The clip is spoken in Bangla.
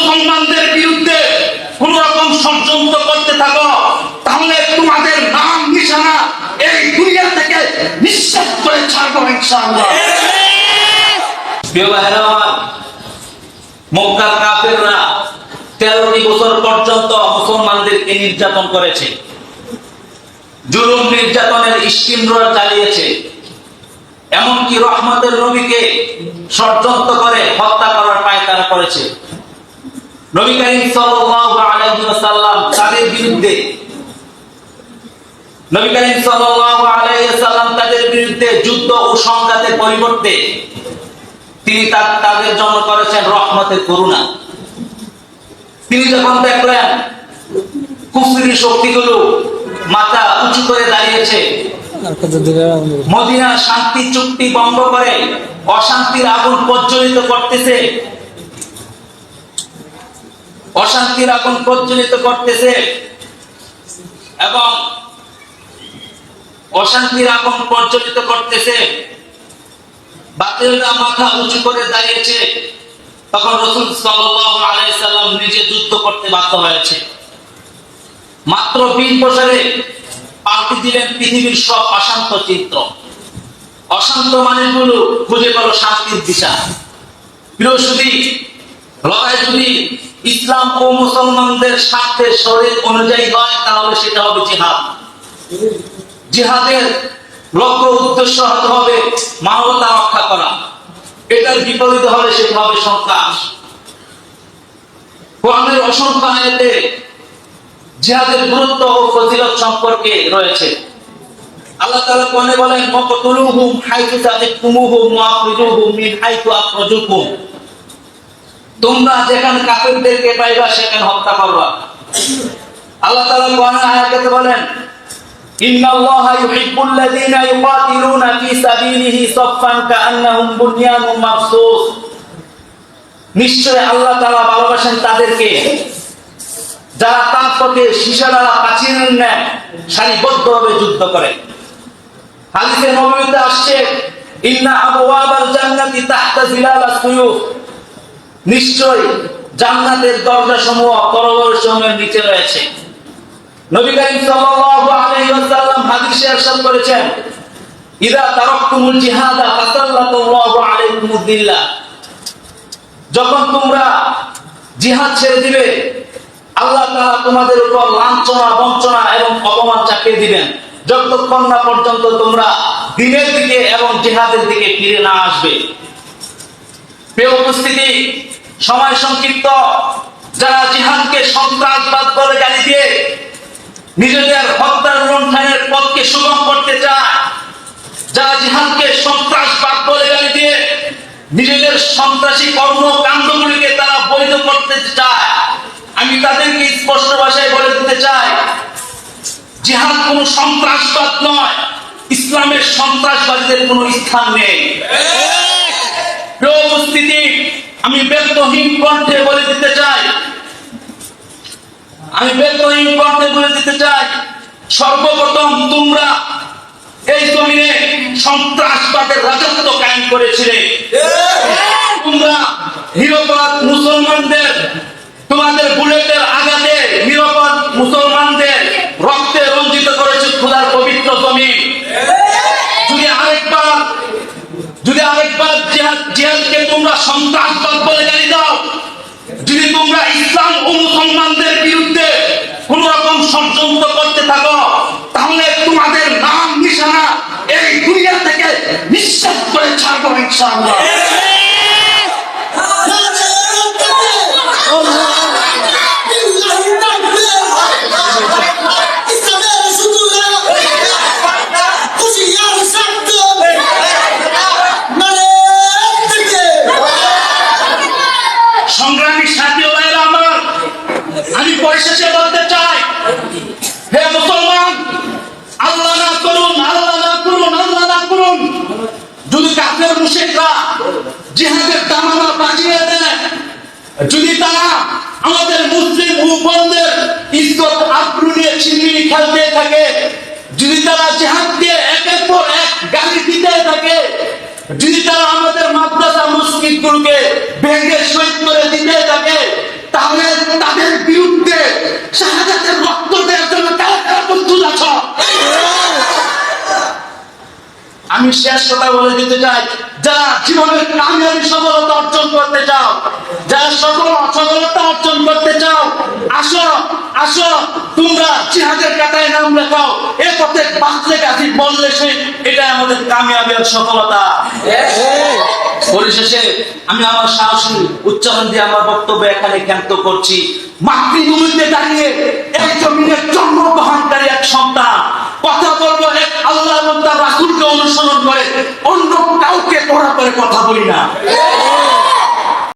মুসলমানদের বিরুদ্ধে কোন রকম ষড়যন্ত্র করতে থাকো, তাহলে তোমাদের নাম নিশানা এই দুনিয়া থেকে নিঃশেষ করে ছাড়বো ইনশাআল্লাহ। প্রিয় ভাইরা আমার, মক্কার কাফেররা 13টি বছর পর্যন্ত মুসলমানদেরকে নির্যাতন করেছে, জুলুম নির্যাতনের স্টিমরোল চালিয়েছে, এমনকি রহমতের নবীকে ষড়যন্ত্র করে হত্যা করার পায়তারা করেছে। নবী করিম সাল্লাল্লাহু আলাইহি ওয়াসাল্লাম তাদের বিরুদ্ধে যুদ্ধ ও সংঘাতের পরিবর্তে তিনি তাদের জন্য করেছেন রহমতের করুণা। তিনি যখন দেখলেন কুফরি শক্তিগুলো মাথা উঁচু করে দাঁড়িয়েছে, মদিনা শান্তি চুক্তি ভঙ্গ করে অশান্তির আগুন প্রজ্বলিত করতেছে, বাতিলরা মাথা উঁচু করে দাঁড়িয়েছে, তখন রাসূল সাল্লাল্লাহু আলাইহি সাল্লাম নিজে যুদ্ধ করতে বাধ্য হয়েছে। মাত্র 20 বছরে পাল্টে দিলেন পৃথিবীর সব অশান্ত চিত্র। অশান্ত মানুষগুলো খুঁজে পেল শান্তির দিশা। প্রিয় সুধী, লড়াই যদি ইসলাম ও মুসলমানদের স্বার্থে শরীয়ত অনুযায়ী হয়, তাহলে সেটা হবে জিহাদ। জিহাদের লক্ষ্য উদ্দেশ্য হতে হবে মানবতা রক্ষা করা। এটার বিপরীত হলে সেটা হবে সন্ত্রাস। কোরআনের অসংখ্য আয়াতে জিহাদের গুরুত্ব ও ফজিলত সম্পর্কে রয়েছে। আল্লাহ তাআলা কোরআনে বলেন, মাকতুলুহুম হাইতু তাকিতুমুহুম ওয়া আখরিজুহুম মিন হাইতু আখরাজুকুম। তোমরা যেখানে কাফেরদেরকে পাইবা সেখানে হত্যা করবা। আল্লাহ তাআলা কোরআনে আয়াতে বলেন, ইন্নাল্লাহা ইউহিব্বুল লাযীনা ইউকাতিলুনা ফী সাবিলিহি সাফফান কাআন্নাহুম বুনয়ানুম মারসুস। নিশ্চয় আল্লাহ তাআলা ভালোবাসেন তাদেরকে যারা তার পথে সীসারা প্রাচীরের ন্যায় সারিবদ্ধভাবে যুদ্ধ করে। হাদিসে নববীতে আসছে, ইন্না আবওয়াবাল জান্নাতি তাহতা জিলালাস সুয়ুফ। নিশ্চয় জান্নাতের দরজাসমূহ তরবারিসমূহের নিচে রয়েছে। নবী করিম সাল্লাল্লাহু আলাইহি ওয়াসাল্লাম হাদিসে ইরশাদ করেছেন, ইযা তারাকতুমুল জিহাদা ফাসাল্লাতুল্লাহু আলাইকুমুদ দিল্লাহ। যখন তোমরা জিহাদ ছেড়ে দিবে, আল্লাহ তাআলা তোমাদের উপর লাঞ্ছনা, বঞ্চনা এবং অপমান চাপিয়ে দিবেন, যতক্ষণ না পর্যন্ত তোমরা দ্বীনের দিকে এবং জিহাদের দিকে ফিরে না আসবে। প্রিয় উপস্থিতি, সময় সংক্ষিপ্ত। যারা জিহাদকে সন্ত্রাসবাদ বলে গালি দিয়ে নিজেদের হত্যার লুণ্ঠনের পথকে সুগম করতে চায়, যারা জিহাদকে সন্ত্রাসবাদ বলে গালি দিয়ে নিজেদের সন্ত্রাসী কর্মকাণ্ডগুলিকে তারা বৈধ করতে চায়, আমি তাদেরকে স্পষ্ট ভাষায় বলে দিতে চাই, জিহাদ কোনো সন্ত্রাসবাদ নয়। ইসলামের সন্ত্রাসবাদীদের কোনো স্থান নেই। প্রিয় উপস্থিতি, আমি ব্যক্তহীন কণ্ঠে বলে দিতে চাই, সর্বপ্রথম তোমরা এই জমিনে সন্ত্রাসবাদের রাজত্ব কায়েম করেছিলে। তোমরা নিরপরাধ মুসলমানদের, তোমাদের বুলেটের আঘাতে নিরপরাধ মুসলমানদের রক্তে রঞ্জিত করেছে খোদার পবিত্র জমি। যদি আরেকবার জিহাদকে তোমরা সন্ত্রাসবাদ বলে গালি দাও, যদি তোমরা ইসলাম ও মুসলমানদের বিরুদ্ধে কোন রকম ষড়যন্ত্র করতে থাকো, তাহলে তোমাদের নাম নিশানা এই দুনিয়া থেকে নিঃশেষ করে ছাড়বো ইনশাআল্লাহ। সংগ্রামী সাথী ও ভাইরা আমার, আমি পরিশেষে বলতে চাই, হে মুসলমান, আল্লাহ না করুন, আল্লাহ না করুন, আল্লাহ না করুন, যদি কাফের মুশরিকরা জিহাদের দামামা বাজিয়ে দেয়, যদি তারা আমাদের মুসলিম বোনদের ইজ্জত আবরু নিয়ে ছিনিমিনি খেলতে থাকে, যদি তারা জিহাদকে একের পর এক গালি দিতে থাকে, যদি তারা আমাদের মাদ্রাসা মসজিদগুলোকে ভেঙে শহীদ করে দিতে থাকে, তাহলে আমি শেষ কথা বলে দিতে চাই, যারা জীবনের কামিয়াবি সফলতা অর্জন করতে চাও, যারা সফলতা অর্জন করতে চাও, আসো আসো তোমরা জিহাদের কাতারে নাম লেখাও। এ পথে বাঁচলে কাজী বললে সে, এটাই আমাদের কামিয়াবি আর সফলতা। পরিশেষে আমি আমার সাহসী উচ্চারণ দিয়ে আমার বক্তব্য এখানে ক্ষান্ত করছি। মাতৃভূমিতে দাঁড়িয়ে এক জমিনের জন্মগ্রহণকারী এক সন্তান কথা বলবো এক আল্লাহ এবং তার রাসূলকে অনুসরণ করে, অন্য কাউকে পড়া করে কথা বলি না।